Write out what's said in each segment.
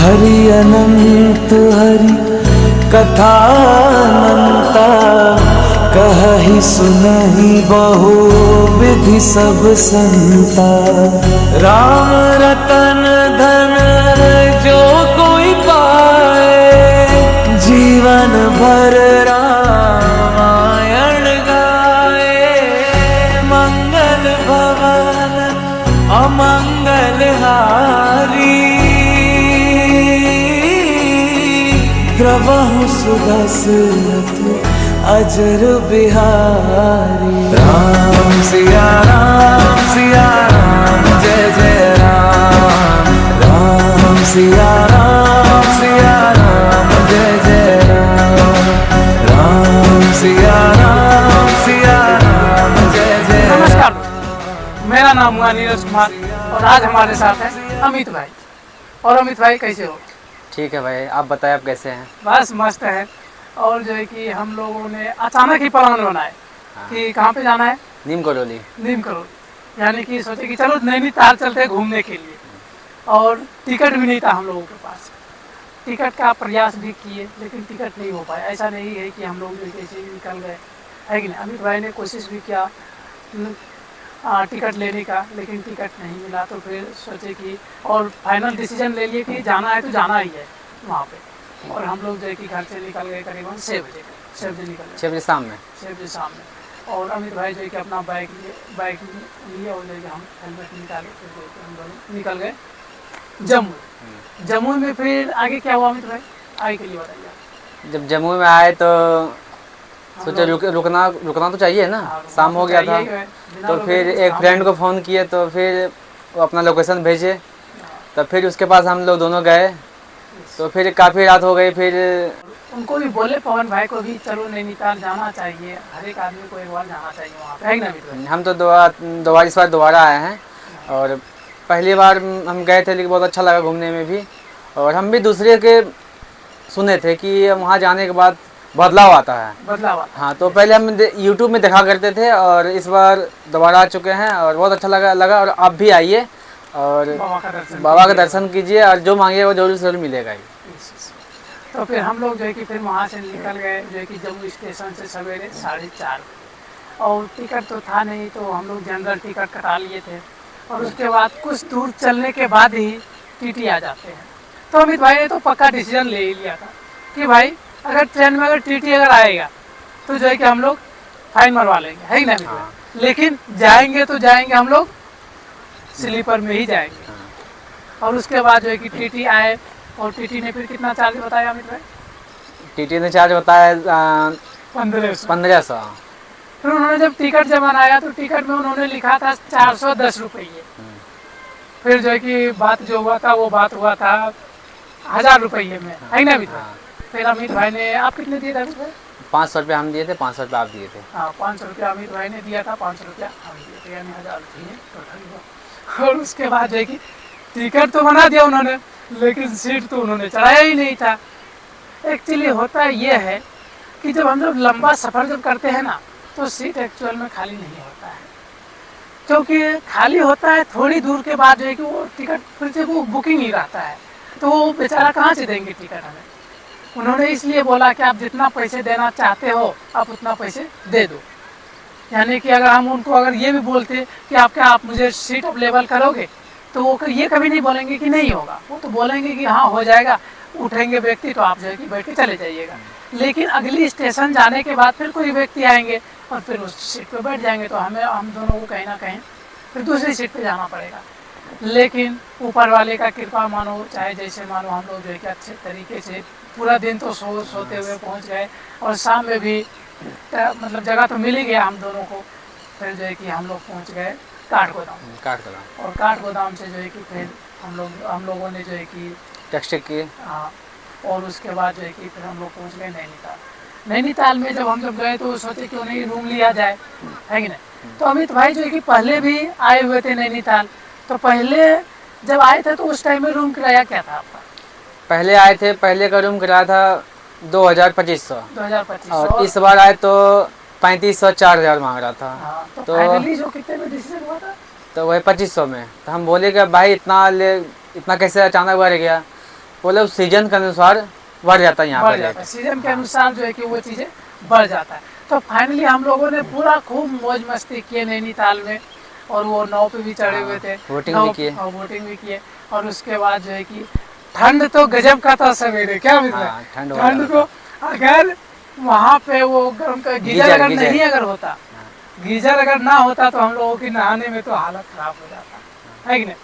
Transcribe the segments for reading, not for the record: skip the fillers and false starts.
हरि अनंत हरि कथा अनंता, कहहि सुनहि बहु विधि सब संता। राम रतन धन जो कोई पाए, जीवन भर रामायण गाए। मंगल भवन अमंगल हारी, द्रवहु सुदशरथ अजर बिहारी। राम सिया राम जय जय राम। राम सिया राम जय जय राम। राम सिया राम जय जय राम। नमस्कार, मेरा नाम हुआ नीरज कुमार और आज हमारे साथ है अमित भाई। और अमित भाई कैसे हो? ठीक है भाई, आप बताएं आप कैसे हैं? बस मस्त है। और जो है कि हम लोगों ने अचानक ही प्लान बनाया कि कहाँ पे जाना है। नीम करोली। नीम करोली, यानी कि सोचे कि चलो नैनीताल चलते हैं घूमने के लिए। और टिकट भी नहीं था हम लोगों के पास। टिकट का प्रयास भी किए लेकिन टिकट नहीं हो पाया। ऐसा नहीं है कि हम लोग जो कैसे निकल गए, है कि नहीं। अमित भाई ने कोशिश भी किया टिकट लेने का, लेकिन टिकट नहीं मिला। तो फिर सोचे कि और फाइनल डिसीजन ले लिए कि जाना है तो जाना ही है वहाँ पे। और हम लोग जो है कि घर से निकल गए करीबन 6 बजे निकल गए। 6 बजे शाम में। 6 बजे शाम में। और अमित भाई जो है कि अपना बाइक लिए और जो है कि हम हेलमेट निकाले, फिर जो है कि हम लोग निकल गए जम्मू। जम्मू में फिर आगे क्या हुआ अमित भाई, आगे के लिए बताइए। जब जम्मू में आए तो सोचे रुकना तो चाहिए ना। शाम हो गया था तो फिर एक फ्रेंड को फ़ोन किए तो फिर वो अपना लोकेशन भेजे। तब फिर उसके पास हम लोग दोनों गए तो फिर काफ़ी रात हो गई। फिर उनको भी बोले पवन भाई को भी चलो नैनीताल जाना चाहिए, हर एक आदमी को एक बार जाना चाहिए वहाँ पे, है ना अमित भाई? हम तो इस बार दोबारा आए हैं। और पहली बार हम गए थे लेकिन बहुत अच्छा लगा घूमने में भी। और हम भी दूसरे के सुने थे कि वहाँ जाने के बाद बदलाव आता है। हाँ, तो पहले हम यूट्यूब में देखा करते थे और इस बार दोबारा आ चुके हैं और बहुत अच्छा लगा। और आप भी आइए और बाबा का दर्शन कीजिए और जो मांगिए वो जरूर मिलेगा ही। तो फिर हम लोग जो है कि फिर वहाँ से निकल गए जो है कि जम्मू स्टेशन से सवेरे 4:30। और टिकट तो था नहीं तो हम लोग जनरल टिकट कटा लिए थे। और उसके बाद कुछ दूर चलने के बाद ही टीटी आ जाते हैं। तो अमित भाई ने तो पक्का डिसीजन ले ही लिया था कि भाई अगर ट्रेन में अगर टीटी अगर आएगा तो जो है कि हम लोग फाइन मरवा लेंगे, है ना अमित भाई? लेकिन जाएंगे तो जाएंगे हम लोग स्लीपर में ही जाएंगे। और उसके बाद जो है कि टीटी आए और टीटी ने फिर कितना चार्ज बताया अमित भाई? टीटी ने चार्ज बताया 1500। फिर उन्होंने जब टिकट बनाया तो टिकट में उन्होंने लिखा था 410 रुपये। फिर जो है कि बात जो हुआ था वो बात हुआ था 1000 रुपये में, है ना अमित भाई? फिर अमित भाई ने, आप कितने दिए थे अमित भाई? 500 रुपये हम दिए थे, 500 रुपये आप दिए थे। हाँ, 500 रुपया अमित भाई ने दिया था, 500 रुपया हम दिए थे, यानी 1000 रुपये। और उसके बाद जो है कि टिकट तो बना दिया उन्होंने लेकिन सीट तो उन्होंने चढ़ाया ही नहीं था। एक्चुअली होता ये है कि जब हम लोग लंबा सफ़र जब करते हैं ना तो सीट एक्चुअल में खाली नहीं होता है। क्योंकि खाली होता है थोड़ी दूर के बाद जो है कि वो टिकट फिर से वो बुकिंग ही रहता है। तो वो बेचारा कहाँ से देंगे टिकट हमें। उन्होंने इसलिए बोला कि आप जितना पैसे देना चाहते हो आप उतना पैसे दे दो। यानी कि अगर हम उनको अगर ये भी बोलते कि आप मुझे सीट अवेलेबल करोगे तो वो ये कभी नहीं बोलेंगे कि नहीं होगा। वो तो बोलेंगे कि हाँ हो जाएगा, उठेंगे व्यक्ति तो आप जो है कि बैठ के चले जाइएगा। लेकिन अगली स्टेशन जाने के बाद फिर कोई व्यक्ति आएंगे और फिर उस सीट पे बैठ जाएंगे तो हम दोनों को कहीं ना कहीं फिर दूसरी सीट पे जाना पड़ेगा। लेकिन ऊपर वाले का कृपा मानो चाहे जैसे मानो हम लोग जो है कि अच्छे तरीके से पूरा दिन तो सोते हुए पहुँच गए। और शाम में भी मतलब जगह तो मिल ही गया हम दोनों को। फिर जो है कि हम लोग पहुँच गए काठगोदाम। और काठगोदाम से जो है कि फिर हम लोगों ने जो है कि टैक्सी किए। हाँ, और उसके बाद जो है कि फिर हम लोग पहुँच गए नैनीताल में जब हम गए तो सोचे क्यों नहीं रूम लिया जाए, है कि नहीं। तो अमित भाई जो है कि पहले भी आए हुए थे नैनीताल। तो पहले जब आए थे तो उस टाइम में रूम किराया क्या था आपका? पहले आए थे, पहले का रूम किराया था 2500। और इस बार आए तो 3500 4000 मांग रहा था। हाँ, तो फाइनली जो कितने में डिसीजन हुआ था? तो वही 2500 में। तो हम बोले कि भाई इतना कैसे अचानक बढ़ गया। मतलब सीजन के अनुसार बढ़ जाता है यहाँ बढ़ पे जाता है, रेट। सीजन के अनुसार जो है कि वो चीज़ें बढ़ जाता है। तो फाइनली हम लोगों ने पूरा खूब मौज मस्ती किए नैनीताल में, और वो नाव पे भी चढ़े हुए थे, बोटिंग नाव भी किए। और बोटिंग भी किए। और उसके बाद जो है कि ठंड तो गजब का था सवेरे, क्या मिल रहा हाँ, है ठंड हो ठंड रहा तो, अगर वहाँ पे वो गर्म का गीजर गीजर- अगर गीजर। नहीं अगर होता, गीजर अगर ना होता तो हम लोगों की नहाने में तो हालत खराब हो जाता है कि नहीं।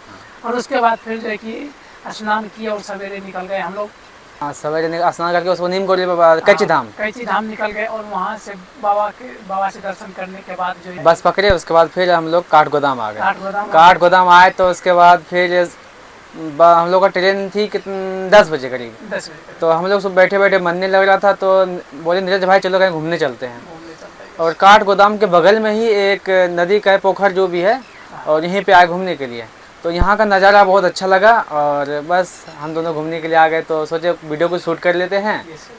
और उसके बाद फिर जो है कि स्नान किए और सवेरे निकल गए हम लोग। हाँ, सवेरे स्नान करके उसको नीम कोटली कच्ची धाम कैची धाम निकल गए, और वहाँ से बाबा से दर्शन करने के बाद जो है बस पकड़े। उसके बाद फिर हम लोग काठगोदाम आ गए। काठगोदाम काठगोदाम आए तो उसके बाद फिर हम लोग का ट्रेन थी 10 बजे करीब। 10 बजे तो हम लोग सब बैठे बैठे मन नहीं लग रहा था, तो बोले नीरज भाई चलो कहीं घूमने चलते हैं। घूमने चलते हैं। और काठगोदाम के बगल में ही एक नदी का पोखर जो भी है, और यहीं पे आए घूमने के लिए। तो यहाँ का नज़ारा बहुत अच्छा लगा, और बस हम दोनों घूमने के लिए आ गए, तो सोचे वीडियो को शूट कर लेते हैं। Yes, sir.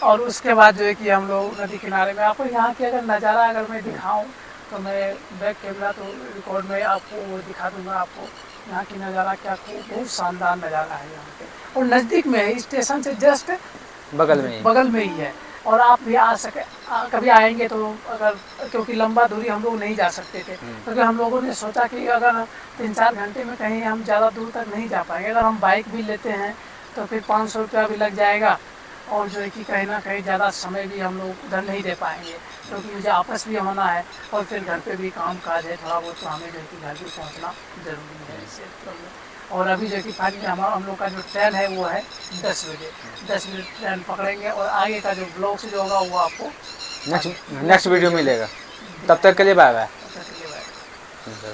और उसके बाद जो है कि हम लोग नदी किनारे में, आपको यहाँ की अगर नज़ारा अगर मैं दिखाऊं तो मैं बैक कैमरा तो रिकॉर्ड में आपको वो दिखा दूंगा। आपको यहाँ की नज़ारा क्या बहुत शानदार नज़ारा है यहाँ पे, और नज़दीक में है, स्टेशन से जस्ट बगल में में ही। ही है। और आप भी आ सके कभी आएंगे तो, अगर क्योंकि लंबा दूरी हम लोग नहीं जा सकते थे, क्योंकि हम लोगों ने सोचा कि अगर 3-4 घंटे में कहीं हम ज़्यादा दूर तक नहीं जा पाएंगे। अगर हम बाइक भी लेते हैं तो फिर 500 रुपया भी लग जाएगा, और जो है कि कहीं ना कहीं ज़्यादा समय भी हम लोग उधर नहीं दे पाएंगे, क्योंकि मुझे आपस भी होना है, और फिर घर पे भी काम काज है थोड़ा बहुत, तो हमें जो है कि घर भी पहुंचना ज़रूरी है इससे मतलब। और अभी जो है कि फाइनली हम लोग का जो ट्रेन है वो है 10 बजे। 10 बजे ट्रेन पकड़ेंगे, और आगे का जो ब्लॉग जो होगा वो आपको नेक्स्ट वीडियो मिलेगा। तब तक के लिए बाय बाय। तब तक के लिए बाय।